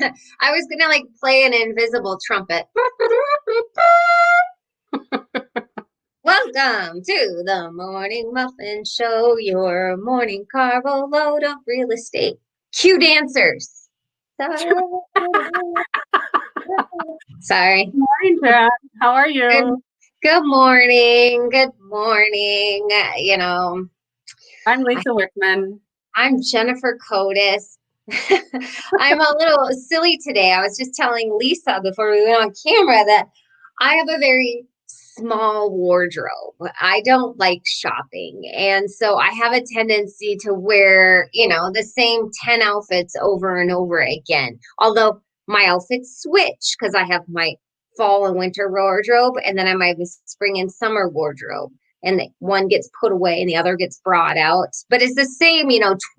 I was gonna like play an invisible trumpet. Welcome to the Morning Muffin Show, your morning carload of real estate. Cue dancers. Sorry. Morning, Jen. How are Good, you? good morning. Good morning. You know, I'm I, Lisa Wickman. I'm Jennifer Cotis. I'm a little silly today. I was just telling Lisa before we went on camera that I have a very small wardrobe. I don't like shopping. And so I have a tendency to wear, the same 10 outfits over and over again. Although my outfits switch because I have my fall and winter wardrobe and then I have my spring and summer wardrobe. And one gets put away and the other gets brought out. But it's the same,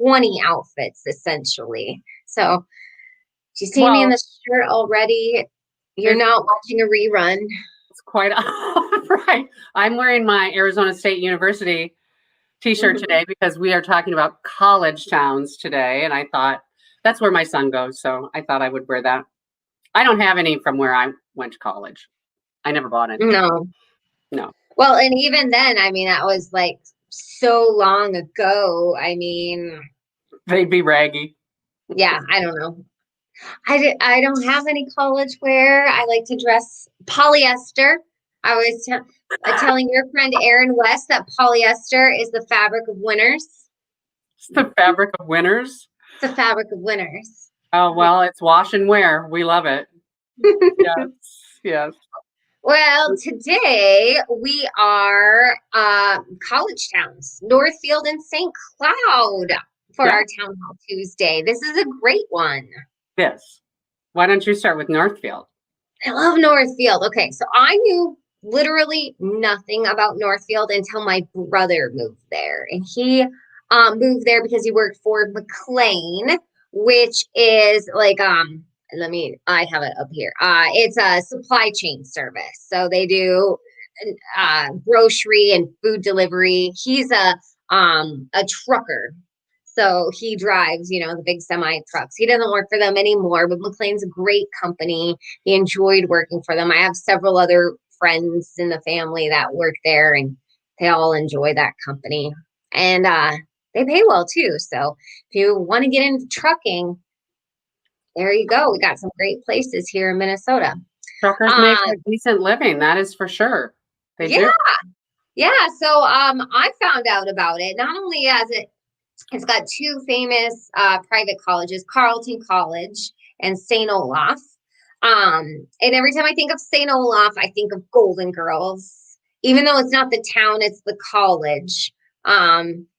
20 outfits essentially. So do you see me in Well, the shirt already? You're it's, not watching a rerun. it's quite right. I'm wearing my Arizona State University t-shirt Mhm. today because we are talking about college towns today. And I thought that's where my son goes. So I thought I would wear that. I don't have any from where I went to college. I never bought any. No. No. Well, and even then, I mean, that was like so long ago. I mean, They'd be raggy. yeah, I don't know. I don't have any college wear. I like to dress polyester. I was telling your friend Erin West that polyester is the fabric of winners. It's the fabric of winners. It's the fabric of winners. Oh, well, it's wash and wear. We love it. Yes. Yes. Well, today we are college towns, Northfield and St. Cloud for Yeah. our Townhall Tuesday. This is a great one. Yes. Why don't you start with Northfield? I love Northfield. Okay, so I knew literally nothing about Northfield until my brother moved there. And he moved there because he worked for McLean, which is like I have it up here. It's a supply chain service. So they do grocery and food delivery. He's a trucker. So he drives, the big semi trucks. He doesn't work for them anymore, but McLean's a great company. He enjoyed working for them. I have several other friends in the family that work there and they all enjoy that company. And they pay well too. So if you want to get into trucking, there you go. We got some great places here in Minnesota. Truckers make Uh, a decent living, that is for sure. They yeah, do. yeah. So I found out about it. Not only as it's got two famous private colleges, Carleton College and St. Olaf. And every time I think of St. Olaf, I think of Golden Girls, even though it's not the town, it's the college.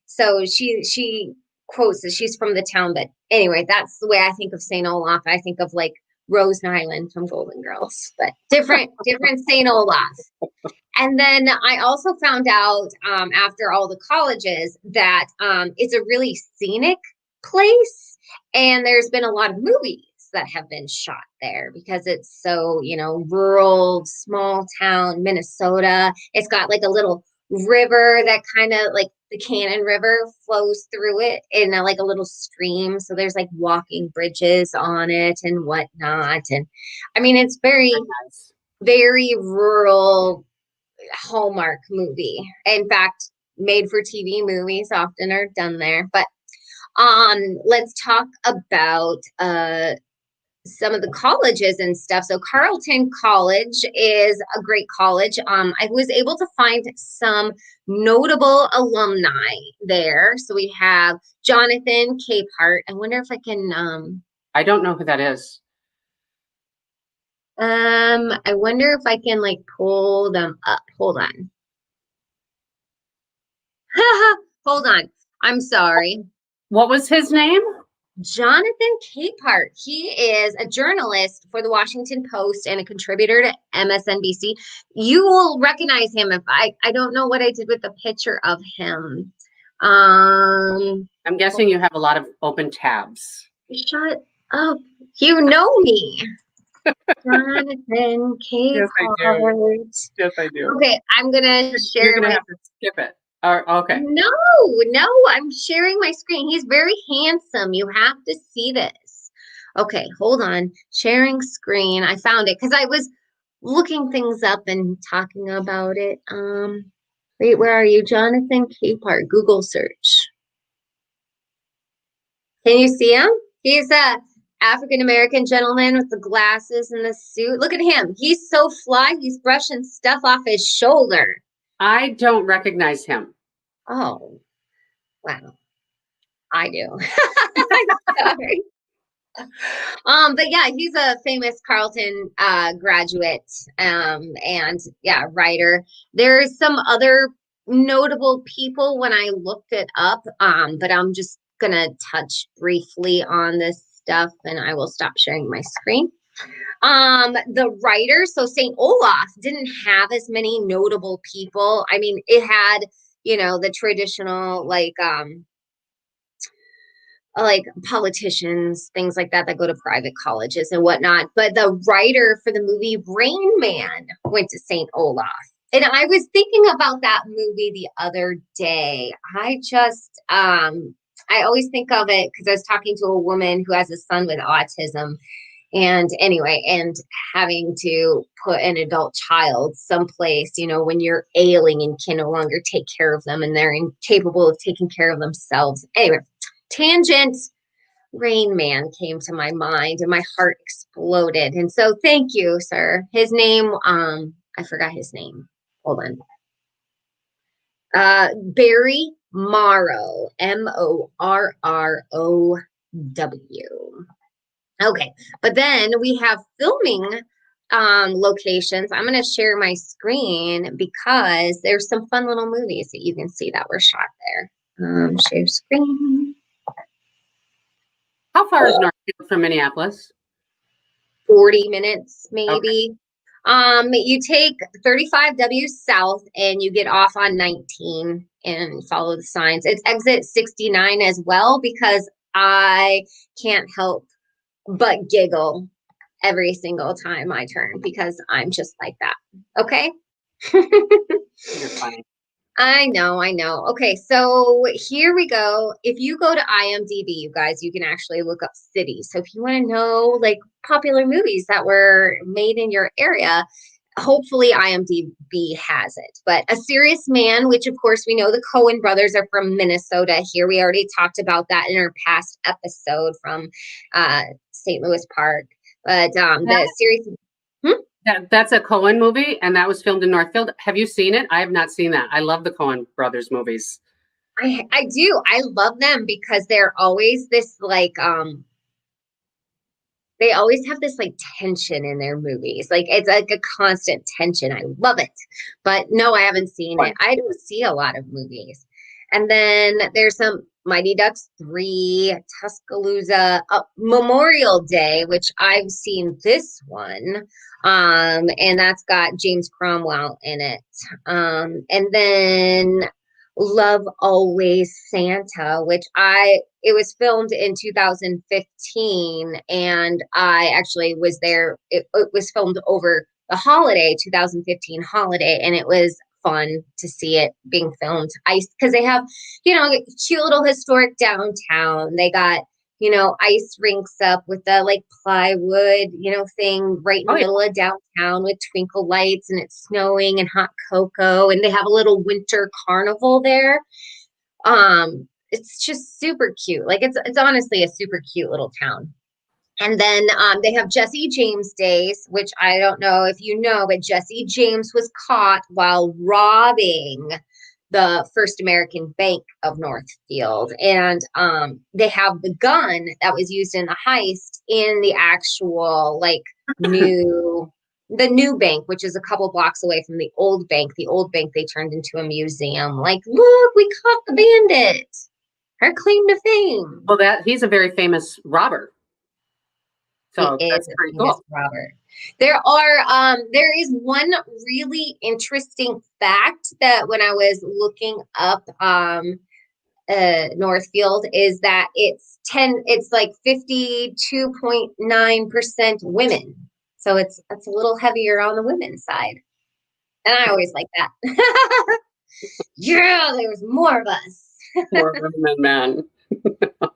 So she quotes that she's from the town, but anyway, that's the way I think of St. Olaf. I think of like Rose Nyland from Golden Girls, but different St. Olaf. And then I also found out after all the colleges that it's a really scenic place. And there's been a lot of movies that have been shot there because it's so, rural, small town, Minnesota. It's got like a little river that kind of like the Cannon River flows through it in like a little stream. So there's like walking bridges on it and whatnot. And I mean, it's very, Nice. very rural Hallmark movie. In fact, made for TV movies often are done there. But let's talk about some of the colleges and stuff. So Carleton College is a great college. I was able to find some notable alumni there. So we have Jonathan Capehart. I wonder if I can I don't know who that is. I wonder if I can like pull them up. Hold on. Hold on. I'm sorry. What was his name? Jonathan Capehart. He is a journalist for the Washington Post and a contributor to MSNBC. You will recognize him if I don't know what I did with the picture of him. I'm guessing you have a lot of open tabs. Shut up. You know me. Jonathan Yes, I do. Capehart. Yes, I do. Okay, I'm gonna You're share gonna my have to skip it. Okay. no, I'm sharing my screen. He's very handsome. You have to see this. Okay, hold on. Sharing screen. I found it because I was looking things up and talking about it. Wait, where are you? Jonathan Capehart, Google search. Can you see him? He's a African American gentleman with the glasses and the suit. Look at him. He's so fly. He's brushing stuff off his shoulder. I don't recognize him. Oh, wow. I do. Sorry. But yeah, he's a famous Carleton graduate, and yeah, writer. There's some other notable people when I looked it up, but I'm just gonna touch briefly on this stuff, and I will stop sharing my screen. The writer, so St. Olaf didn't have as many notable people. I mean, it had, the traditional like politicians, things like that go to private colleges and whatnot. But the writer for the movie Rain Man went to St. Olaf. And I was thinking about that movie the other day. I always think of it because I was talking to a woman who has a son with autism. And anyway, and having to put an adult child someplace, when you're ailing and can no longer take care of them and they're incapable of taking care of themselves. Anyway, tangent. Rain Man came to my mind and my heart exploded. And so thank you, sir. His name, I forgot his name. Hold on. Barry Morrow, Morrow. Okay, but then we have filming locations. I'm going to share my screen because there's some fun little movies that you can see that were shot there. Share screen. How far is Northfield from Minneapolis? 40 minutes, maybe. Okay. You take 35W south and you get off on 19 and follow the signs. It's exit 69 as well because I can't help but giggle every single time I turn because I'm just like that. Okay? You're funny. I know. Okay, so here we go. If you go to IMDb, you guys, you can actually look up cities. So if you want to know like popular movies that were made in your area, hopefully IMDb has it. But A Serious Man, which of course we know the Coen brothers are from Minnesota here. We already talked about that in our past episode from St. Louis Park. But the series. That's a Coen movie, and that was filmed in Northfield. Have you seen it? I have not seen that. I love the Coen brothers movies. I do. I love them because they're always this like they always have this like tension in their movies. Like it's like a constant tension. I love it. But no, I haven't seen it. I don't see a lot of movies. And then there's some Mighty Ducks 3, Tuscaloosa, Memorial Day, which I've seen this one. And that's got James Cromwell in it. And then Love Always Santa, which it was filmed in 2015 and I actually was there. It was filmed over the holiday, 2015 holiday, and it was fun to see it being filmed. Because they have, cute little historic downtown. They got, ice rinks up with the like plywood, thing right in the middle of downtown with twinkle lights and it's snowing and hot cocoa. And they have a little winter carnival there. It's just super cute. Like it's honestly a super cute little town. And then they have Jesse James Days, which I don't know if you know, but Jesse James was caught while robbing the First American Bank of Northfield. And they have the gun that was used in the heist in the actual the new bank, which is a couple blocks away from the old bank. The old bank they turned into a museum. Like, look, we caught the bandit. Her claim to fame. Well, he's a very famous robber. So that's pretty cool. Robert. There is one really interesting fact that when I was looking up Northfield is that it's like 52.9% women. So it's a little heavier on the women's side. And I always like that. Yeah, there's more of us. More women than men.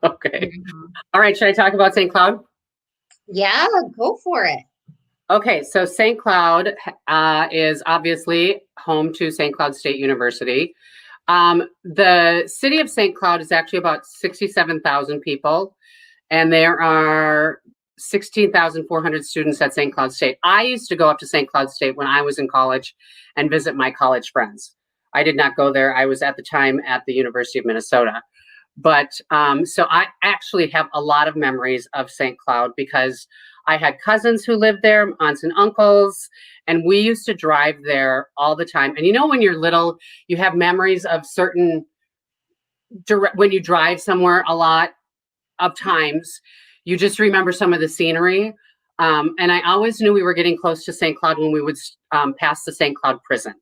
Okay. Mm-hmm. All right, should I talk about St. Cloud? Yeah, go for it. Okay, so St. Cloud is obviously home to St. Cloud State University. The city of St. Cloud is actually about 67,000 people, and there are 16,400 students at St. Cloud State. I used to go up to St. Cloud State when I was in college and visit my college friends. I did not go there. I was at the time at the University of Minnesota. But so I actually have a lot of memories of St. Cloud because I had cousins who lived there, aunts and uncles, and we used to drive there all the time. And you know, when you're little, you have memories of certain when you drive somewhere a lot of times, you just remember some of the scenery. And I always knew we were getting close to St. Cloud when we would pass the St. Cloud prison.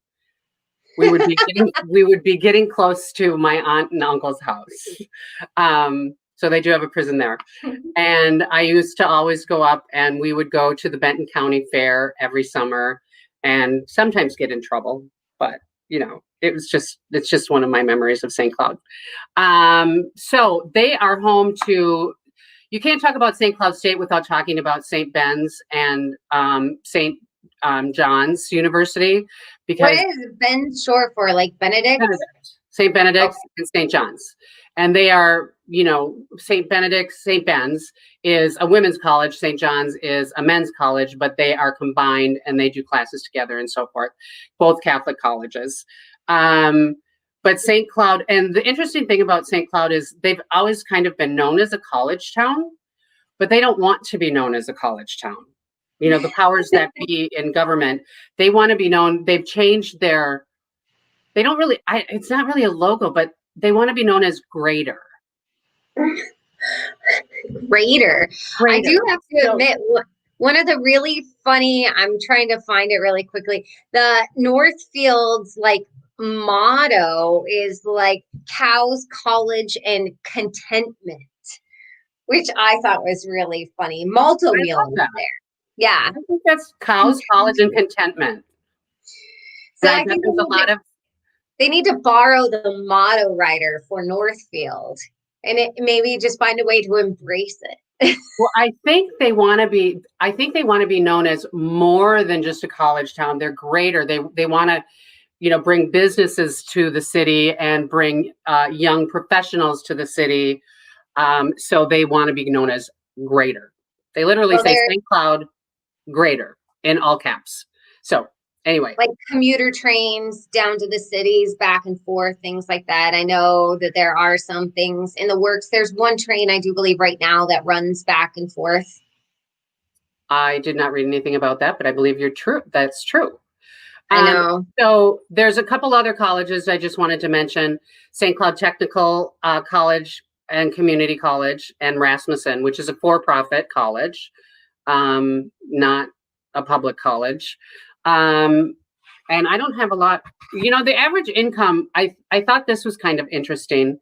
We would be getting close to my aunt and uncle's house. So they do have a prison there. And I used to always go up, and we would go to the Benton County Fair every summer and sometimes get in trouble. But, it's just one of my memories of St. Cloud. So they are home to, you can't talk about St. Cloud State without talking about St. Ben's and St. John's University, What because is Ben short for? Like Benedict? St. Benedict's Okay. and St. John's. And they are, St. Benedict's, St. Ben's is a women's college. St. John's is a men's college, but they are combined and they do classes together and so forth. Both Catholic colleges. But St. Cloud, and the interesting thing about St. Cloud is they've always kind of been known as a college town, but they don't want to be known as a college town. The powers that be in government, they want to be known. They've changed they don't really, it's not really a logo, but they want to be known as Greater. Greater. I do have to admit, one of the really funny, I'm trying to find it really quickly. The Northfield's motto is cows, college, and contentment, which I thought was really funny. Malto meal there. Yeah. I think that's cows, college, and contentment. So I think there's a lot of, they need to borrow the motto writer for Northfield and maybe just find a way to embrace it. Well, I think they want to be known as more than just a college town. They're greater. They want to, bring businesses to the city and bring young professionals to the city. So they want to be known as Greater. They literally say St. Cloud Greater in all caps. So anyway, like commuter trains down to the cities, back and forth, things like that. I know that there are some things in the works. There's one train I do believe right now that runs back and forth. I did not read anything about that, but I believe you're true. That's true. I know. So there's a couple other colleges I just wanted to mention: St. Cloud Technical College and Community College, and Rasmussen, which is a for-profit college, not a public college. And I don't have a lot, the average income, I thought this was kind of interesting.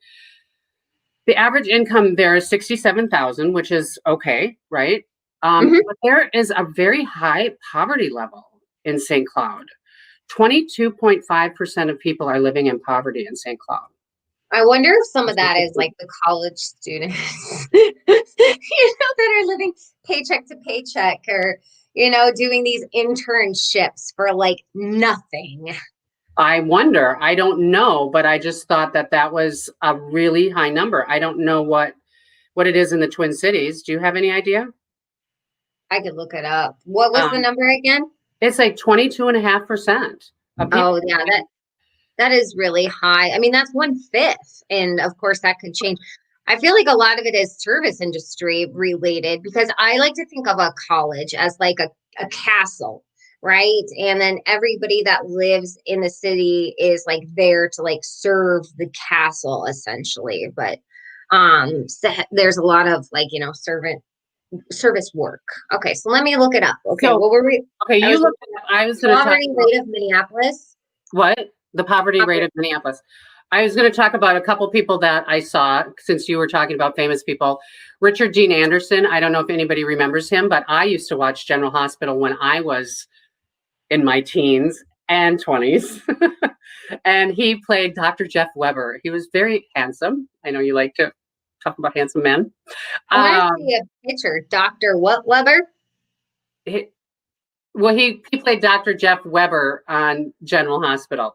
The average income there is 67,000, which is okay, right? But there is a very high poverty level in St. Cloud. 22.5% of people are living in poverty in St. Cloud. I wonder if some of that is like the college students, that are living paycheck to paycheck, or, doing these internships for nothing. I wonder. I don't know, but I just thought that was a really high number. I don't know what it is in the Twin Cities. Do you have any idea? I could look it up. What was the number again? It's like 22.5%. Oh, yeah, that is really high. I mean, that's 1/5. And of course that could change. I feel like a lot of it is service industry related, because I like to think of a college as like a castle, right? And then everybody that lives in the city is there to serve the castle essentially. But so there's a lot of service work. Okay, so let me look it up. Okay, so, what were we? Okay, you look. I was going to talk poverty rate of Minneapolis. What? The poverty rate of Minneapolis. I was going to talk about a couple people that I saw, since you were talking about famous people. Richard Dean Anderson. I don't know if anybody remembers him, but I used to watch General Hospital when I was in my teens and 20s. And he played Dr. Jeff Weber. He was very handsome. I know you like to talk about handsome men. I want to Um, see a picture. Dr. What Weber? he, well, he played Dr. Jeff Weber on General Hospital.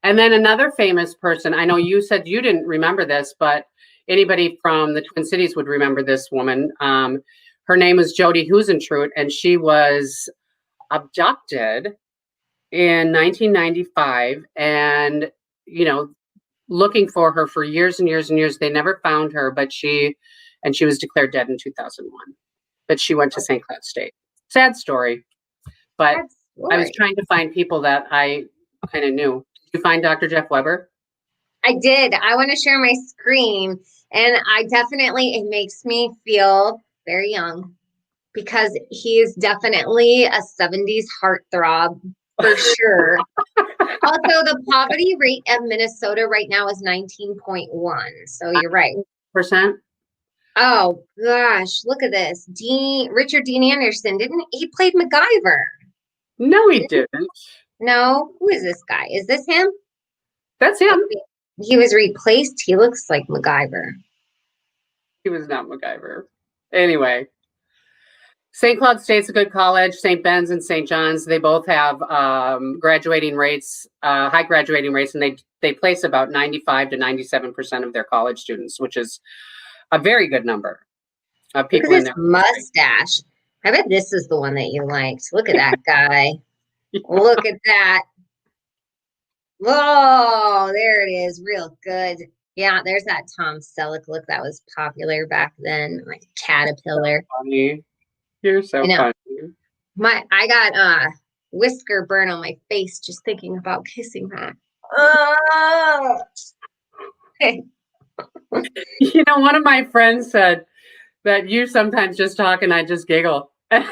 And then another famous person, I know you said you didn't remember this, but anybody from the Twin Cities would remember this woman. Her name is Jody Husentrut, and she was abducted in 1995, and you know, looking for her for years and years and years. They never found her, but she was declared dead in 2001. But she went to St. Cloud State. Sad story, but That I was story. trying to find people that I kind of knew. Did you find Dr. Jeff Weber? I did. I want to share my screen, and I definitely, it makes me feel very young because he is definitely a 70s heartthrob for sure. Also, the poverty rate of Minnesota right now is 19.1. So you're right. Percent? Oh gosh, look at this. Richard Dean Anderson, didn't he played MacGyver? No, he didn't. No, who is this guy? Is this him? That's him. He was replaced. He looks like MacGyver. He was not MacGyver. Anyway, St. Cloud State's a good college. St. Ben's and St. John's, they both have graduating rates, high graduating rates, and they place about 95 to 97% of their college students, which is a very good number of Look people at in this there. mustache. I bet this is the one that you liked. Look at that guy. Look at that. Whoa, there it is. Real good. Yeah, there's that Tom Selleck look that was popular back then, like caterpillar. Funny. You're so You know, funny. I got whisker burn on my face just thinking about kissing that. You know, one of my friends said that you sometimes just talk and I just giggle. And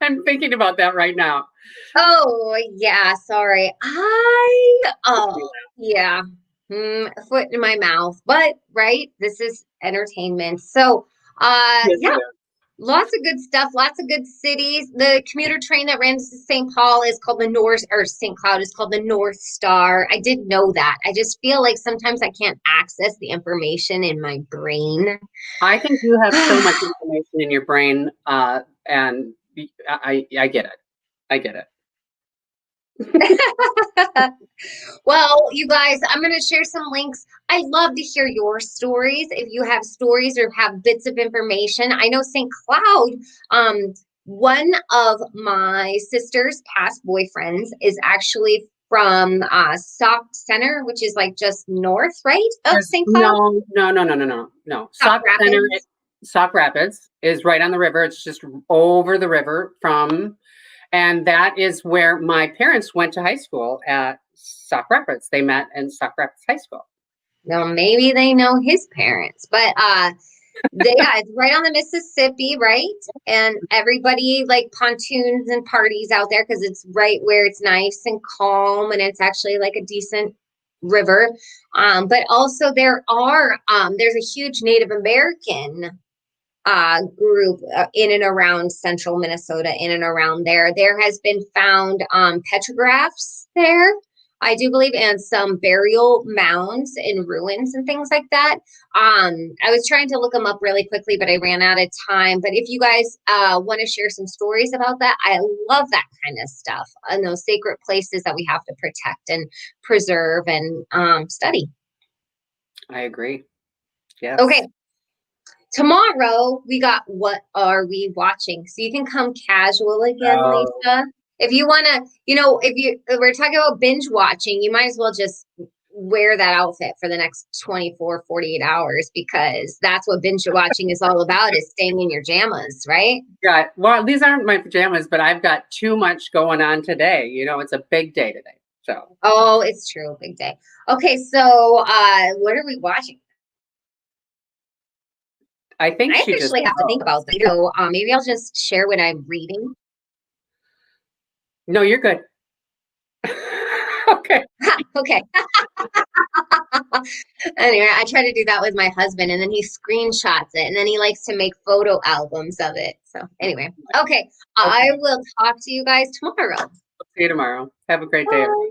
I'm thinking about that right now. Oh, yeah, sorry. Yeah. Foot in my mouth. But, right, this is entertainment. So, Yes, yeah, lots of good stuff, lots of good cities. The commuter train that runs to St. Paul is called the North, or St. Cloud is called the North Star. I did know that. I just feel like sometimes I can't access the information in my brain. I think you have so much information in your brain, and I get it. I get it. Well, you guys, I'm going to share some links. I'd love to hear your stories. If you have stories or have bits of information, I know St. Cloud, one of my sister's past boyfriends is actually from Sauk Center, which is like just north, right, of St. Cloud? No. Sauk Sauk Rapids is right on the river. It's just over the river from, and that is where my parents went to high school at Sauk Rapids. They met in Sauk Rapids High School. Well, maybe they know his parents, but yeah, it's right on the Mississippi, right? And everybody like pontoons and parties out there because it's right where it's nice and calm and it's actually like a decent river. But also there's a huge Native American group in and around central Minnesota, in and around there. There has been found petrographs there, I do believe, and some burial mounds and ruins and things like that. I was trying to look them up really quickly, but I ran out of time. But if you guys want to share some stories about that, I love that kind of stuff and those sacred places that we have to protect and preserve and study. I agree. Yes. Okay. Tomorrow we got What Are We Watching? So you can come casual again, Lisa. If you want to, if we're talking about binge watching, you might as well just wear that outfit for the next 24, 48 hours because that's what binge watching is all about, is staying in your jammas, right? Yeah. Well, these aren't my pajamas, but I've got too much going on today. You know, it's a big day today. So. Oh, it's true. Big day. Okay. So what are we watching? I think I she actually have to think about that. So maybe I'll just share what I'm reading. No, you're good. Okay. Okay. Anyway, I try to do that with my husband, and then he screenshots it, and then he likes to make photo albums of it. So anyway, okay. I will talk to you guys tomorrow. See you tomorrow. Have a great day. Bye.